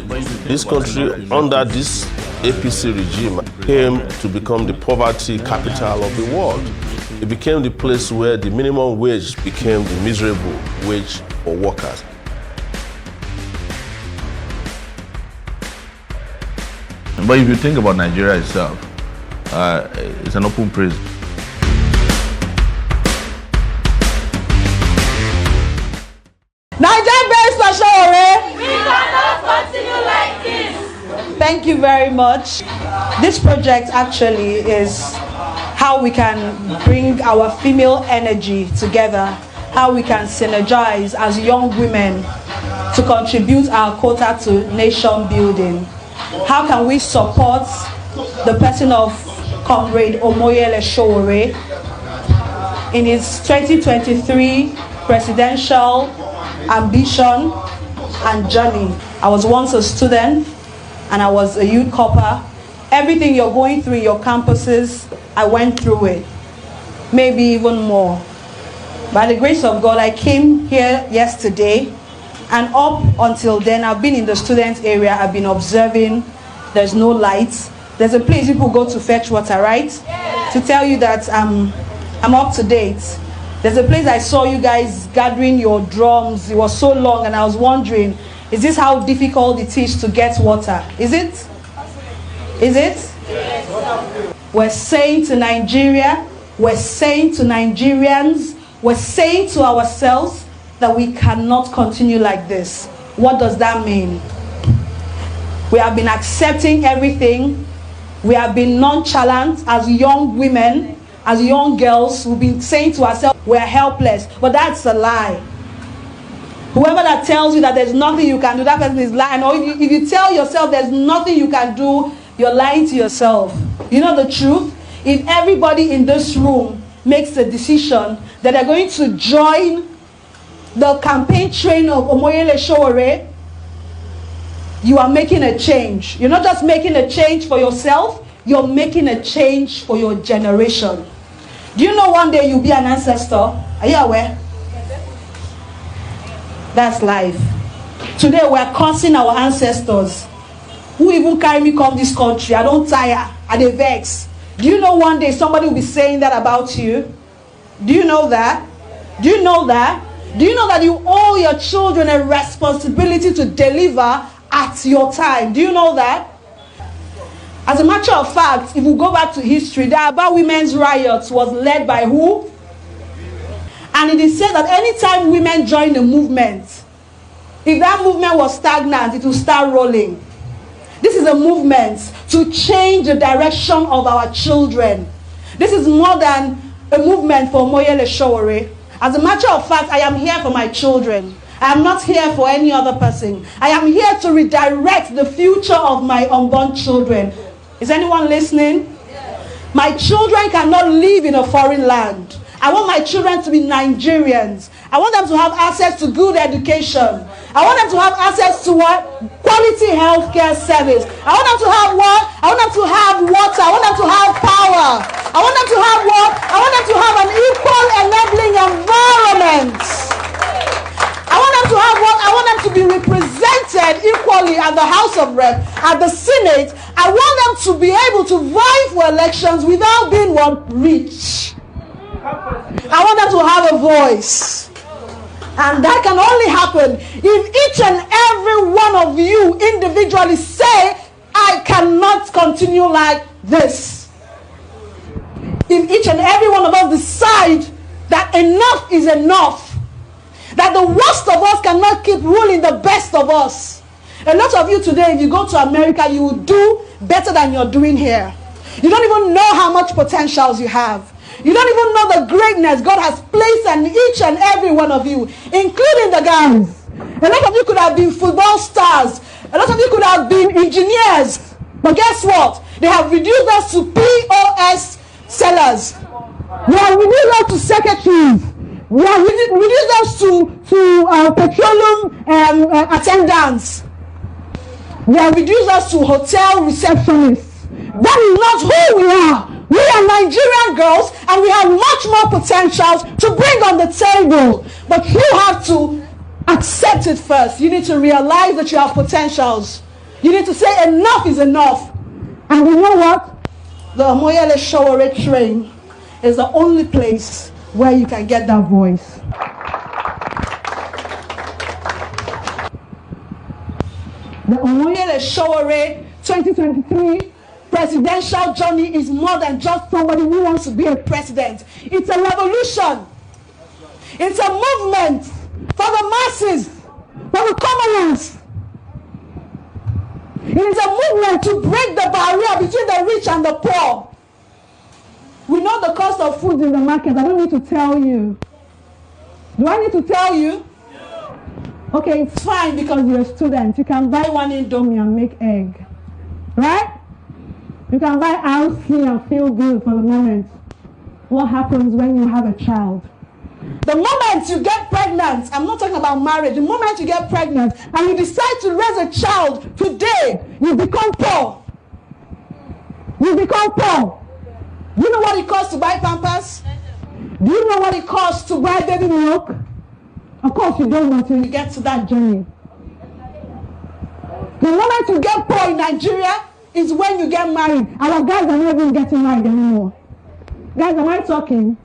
This country, under this APC regime, came to become the poverty capital of the world. It became the place where the minimum wage became the miserable wage for workers. But if you think about Nigeria itself, it's an open prison. Nigerian-based Sowore. We cannot continue like this. Thank you very much. This project actually is how we can bring our female energy together, how we can synergize as young women to contribute our quota to nation building. How can we support the person of Comrade Omoyele Sowore in his 2023 presidential ambition and journey? I was once a student and I was a youth corper. Everything you're going through in your campuses, I went through it, maybe even more. By the grace of God, I came here yesterday, and up until then, I've been in the student area. I've been observing. There's no lights. There's a place people go to fetch water, right? Yeah. To tell you that I'm up to date. There's a place I saw you guys gathering your drums. It was so long, and I was wondering, is this how difficult it is to get water? Is it? Is it? Yes. We're saying to Nigeria, we're saying to Nigerians, we're saying to ourselves that we cannot continue like this. What does that mean? We have been accepting everything. We have been nonchalant as young women, as young girls. We've been saying to ourselves, we're helpless. But that's a lie. Whoever that tells you that there's nothing you can do, that person is lying. Or if you tell yourself there's nothing you can do, you're lying to yourself. You know the truth? If everybody in this room makes a decision that they're going to join the campaign train of Omoyele Sowore, you are making a change. You're not just making a change for yourself, you're making a change for your generation. Do you know one day you'll be an ancestor? Are you aware? That's life. Today we're cursing our ancestors. Who even carry me come this country? I don't tire. I dey vex. Do you know one day somebody will be saying that about you? Do you know that? Do you know that? Do you know that you owe your children a responsibility to deliver at your time? Do you know that? As a matter of fact, if we go back to history, the Aba Women's Riots was led by who? And it is said that anytime women join a movement, if that movement was stagnant, it will start rolling. This is a movement to change the direction of our children. This is more than a movement for Omoyele Sowore. As a matter of fact, I am here for my children. I am not here for any other person. I am here to redirect the future of my unborn children. Is anyone listening? Yes. My children cannot live in a foreign land. I want my children to be Nigerians. I want them to have access to good education. I want them to have access to what? Quality healthcare service. I want them to have what? I want them to have water. I want them to have power. I want them to have what? I want them to have an equal enabling environment. I want them to have what? I want them to be represented equally at the House of Reps, at the Senate. I want them to be able to vie for elections without being what? Rich. I want them to have a voice. And that can only happen if each and every one of you individually say, I cannot continue like this. If each and every one of us decide that enough is enough, that the worst of us cannot keep ruling the best of us. A lot of you today, if you go to America, you will do better than you're doing here. You don't even know how much potentials you have. You don't even know the greatness God has placed in each and every one of you, including the guys. A lot of you could have been football stars. A lot of you could have been engineers. But guess what? They have reduced us to POS sellers. They have reduced us to secretaries. They have reduced us to petroleum attendants. They have reduced us to hotel receptionists. That is not who we are. We are Nigerian girls, and we have much more potentials to bring on the table. But you have to accept it first. You need to realize that you have potentials. You need to say enough is enough. And you know what? The Omoyele Sowore train is the only place where you can get that voice. The Omoyele Sowore 2023 presidential journey is more than just somebody who wants to be a president. It's a revolution. It's a movement for the masses, for the commoners. It is a movement to break the barrier between the rich and the poor. We know the cost of food in the market. I don't need to tell you. Do I need to tell you? Okay, it's fine because you're a student. You can buy one Indomie and make egg. Right? You can buy RC and feel good for the moment. What happens when you have a child? The moment you get pregnant, I'm not talking about marriage, the moment you get pregnant and you decide to raise a child today, you become poor. You become poor. Do you know what it costs to buy Pampers? Do you know what it costs to buy baby milk? Of course you don't until you get to that journey. The moment you get poor in Nigeria is when you get married. Our guys are not even getting married anymore. Guys, am I talking?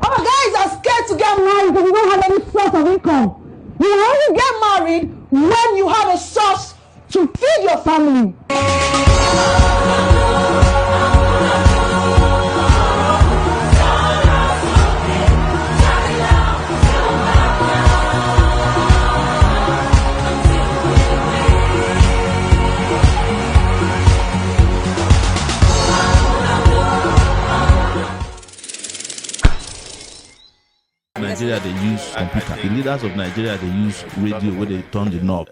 Our guys are scared to get married because you don't have any source of income. You only get married when you have a source to feed your family. Nigeria, they use computer. The leaders of Nigeria, they use radio where they turn the knob.